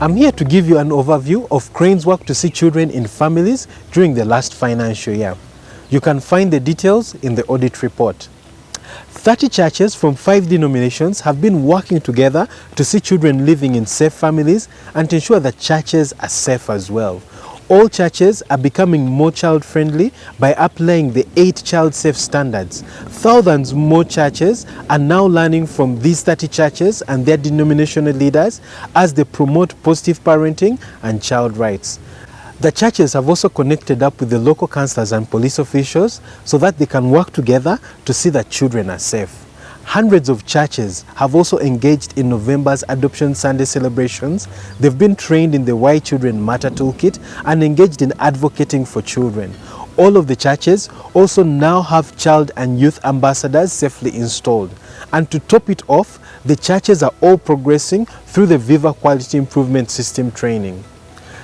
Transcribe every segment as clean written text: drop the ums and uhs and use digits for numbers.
I'm here to give you an overview of Crane's work to see children in families during the last financial year. You can find the details in the audit report. 30 churches from 5 denominations have been working together to see children living in safe families and to ensure that churches are safe as well. All churches are becoming more child-friendly by applying the 8 child-safe standards. Thousands more churches are now learning from these 30 churches and their denominational leaders as they promote positive parenting and child rights. The churches have also connected up with the local councillors and police officials so that they can work together to see that children are safe. Hundreds of churches have also engaged in November's Adoption Sunday celebrations. They've been trained in the Why Children Matter toolkit and engaged in advocating for children. All of the churches also now have child and youth ambassadors safely installed. And to top it off, the churches are all progressing through the Viva Quality Improvement System training.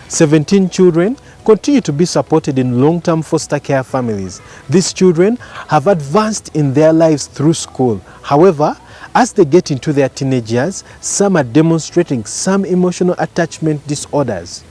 17 children continue to be supported in long-term foster care families. These children have advanced in their lives through school. However, as they get into their teenage years, some are demonstrating some emotional attachment disorders.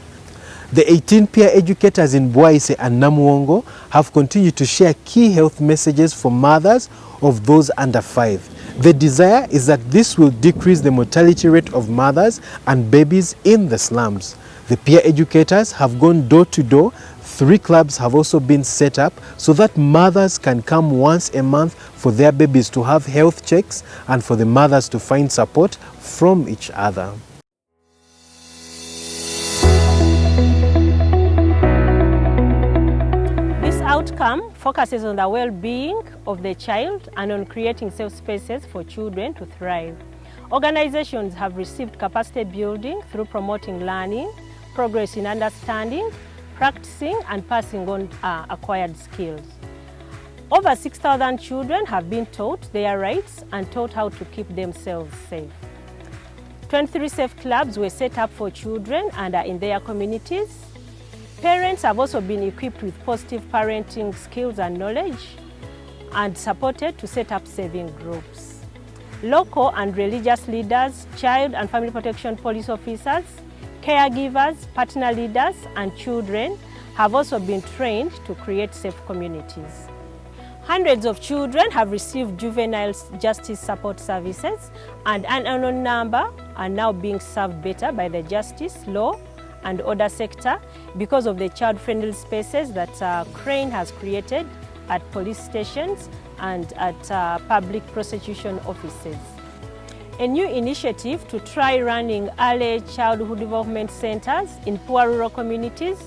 The 18 peer educators in Bwaise and Namuwongo have continued to share key health messages for mothers of those under 5. The desire is that this will decrease the mortality rate of mothers and babies in the slums. The peer educators have gone door to door. 3 clubs have also been set up so that mothers can come once a month for their babies to have health checks and for the mothers to find support from each other. This outcome focuses on the well-being of the child and on creating safe spaces for children to thrive. Organizations have received capacity building through promoting learning, progress in understanding, practicing and passing on acquired skills. Over 6,000 children have been taught their rights and taught how to keep themselves safe. 23 safe clubs were set up for children and are in their communities. Parents have also been equipped with positive parenting skills and knowledge and supported to set up saving groups. Local and religious leaders, child and family protection police officers, caregivers, partner leaders and children have also been trained to create safe communities. Hundreds of children have received juvenile justice support services and an unknown number are now being served better by the justice, law and order sector because of the child-friendly spaces that Crane has created at police stations and at public prosecution offices. A new initiative to try running early childhood development centers in poor rural communities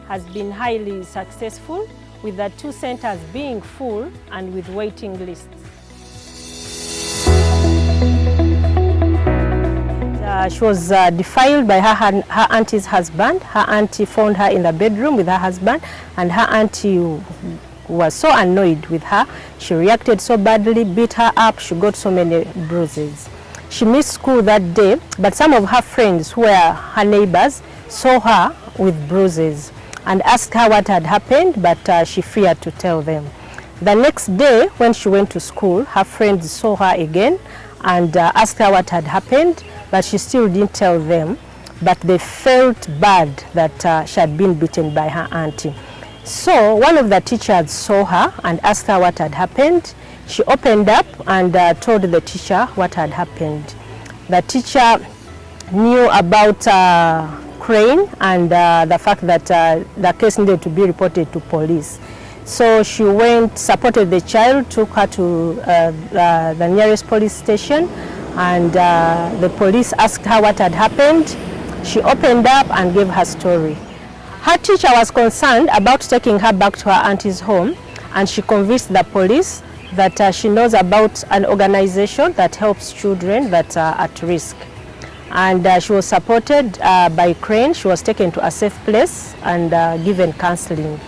has been highly successful, with the 2 centers being full and with waiting lists. She was defiled by her auntie's husband. Her auntie found her in the bedroom with her husband, and her auntie was so annoyed with her. She reacted so badly, beat her up, she got so many bruises. She missed school that day, but some of her friends who were her neighbors saw her with bruises and asked her what had happened, but she feared to tell them. The next day, when she went to school, her friends saw her again and asked her what had happened, but she still didn't tell them, but they felt bad that she had been beaten by her auntie. So one of the teachers saw her and asked her what had happened. She opened up and told the teacher what had happened. The teacher knew about Crane and the fact that the case needed to be reported to police. So she went, supported the child, took her to the nearest police station, and the police asked her what had happened. She opened up and gave her story. Her teacher was concerned about taking her back to her auntie's home, and she convinced the police that she knows about an organization that helps children that are at risk. And she was supported by Crane. She was taken to a safe place and given counseling.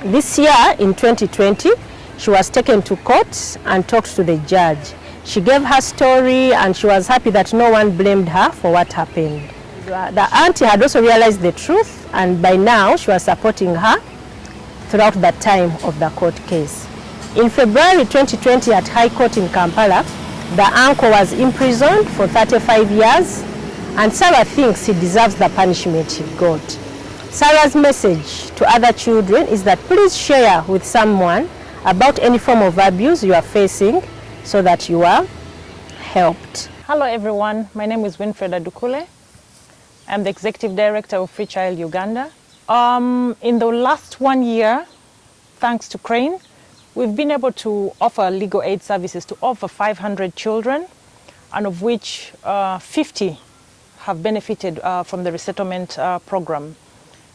This year, in 2020, she was taken to court and talked to the judge. She gave her story and she was happy that no one blamed her for what happened. The auntie had also realized the truth, and by now she was supporting her throughout the time of the court case. In February 2020 at High Court in Kampala, the uncle was imprisoned for 35 years and Sarah thinks he deserves the punishment he got. Sarah's message to other children is that please share with someone about any form of abuse you are facing so that you are helped. Hello everyone, my name is Winfred Adukule. I'm the Executive Director of Free Child Uganda. In the last 1 year, thanks to Crane, we've been able to offer legal aid services to over 500 children, and of which 50 have benefited from the resettlement program.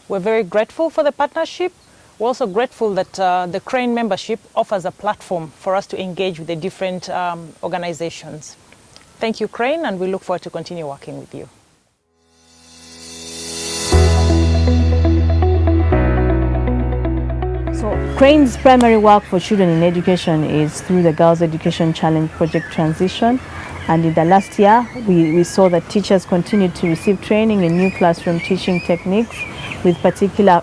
We're very grateful for the partnership. We're also grateful that the Crane membership offers a platform for us to engage with the different organizations. Thank you, Crane, and we look forward to continue working with you. So Crane's primary work for children in education is through the Girls Education Challenge Project Transition. And in the last year, we saw that teachers continued to receive training in new classroom teaching techniques with particular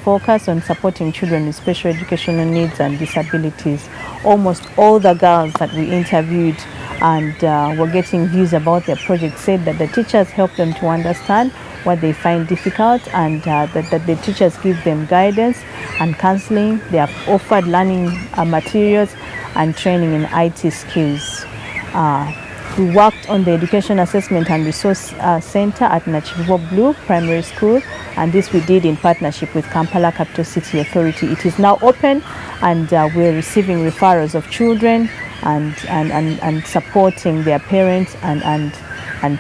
focus on supporting children with special educational needs and disabilities. Almost all the girls that we interviewed and were getting views about their project said that the teachers help them to understand what they find difficult, and that the teachers give them guidance and counseling. They have offered learning materials and training in IT skills. We worked on the Education Assessment and Resource Center at Nachivubo Blue Primary School, and this we did in partnership with Kampala Capital City Authority. It is now open, and we're receiving referrals of children and supporting their parents and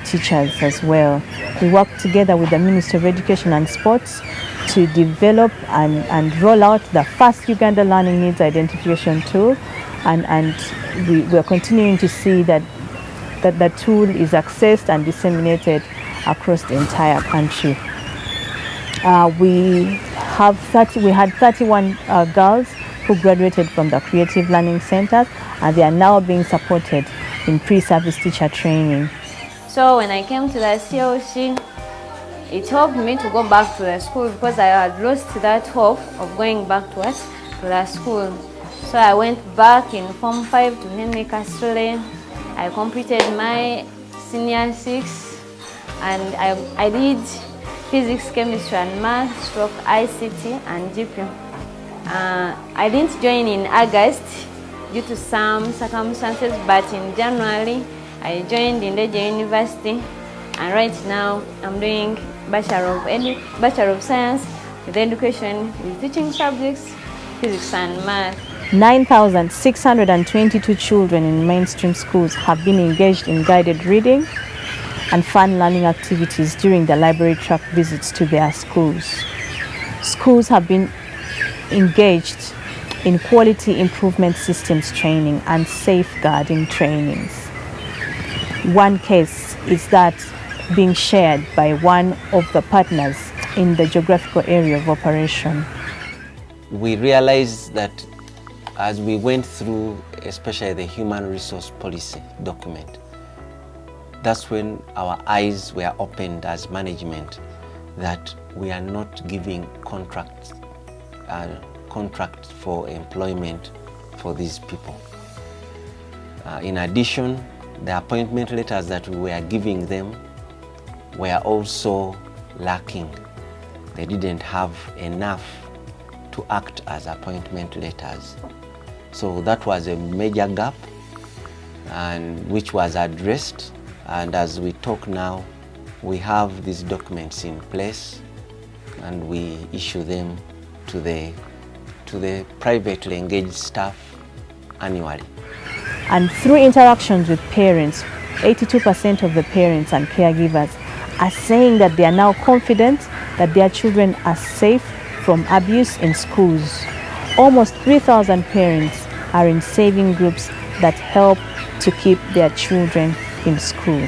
teachers as well. We worked together with the Ministry of Education and Sports to develop and roll out the first Uganda Learning Needs Identification tool, and we're continuing to see that the tool is accessed and disseminated across the entire country. We had 31 girls who graduated from the Creative Learning Centers, and they are now being supported in pre-service teacher training. So when I came to the COC, it helped me to go back to the school because I had lost that hope of going back to the school. So I went back in Form 5 to Henry Kasule. I completed my senior 6, and I did physics, chemistry and math, ICT and GP. I didn't join in August due to some circumstances, but in January I joined in Leje University, and right now I'm doing Bachelor of Science with Education with teaching subjects, physics and math. 9,622 children in mainstream schools have been engaged in guided reading and fun learning activities during the library track visits to their schools. Schools have been engaged in quality improvement systems training and safeguarding trainings. One case is that being shared by one of the partners in the geographical area of operation. We realized that as we went through, especially the human resource policy document, that's when our eyes were opened as management that we are not giving contracts for employment for these people. In addition, the appointment letters that we were giving them were also lacking. They didn't have enough to act as appointment letters. So that was a major gap, and which was addressed. And as we talk now, we have these documents in place, and we issue them to the privately engaged staff annually. And through interactions with parents, 82% of the parents and caregivers are saying that they are now confident that their children are safe from abuse in schools. Almost 3,000 parents are in saving groups that help to keep their children in school.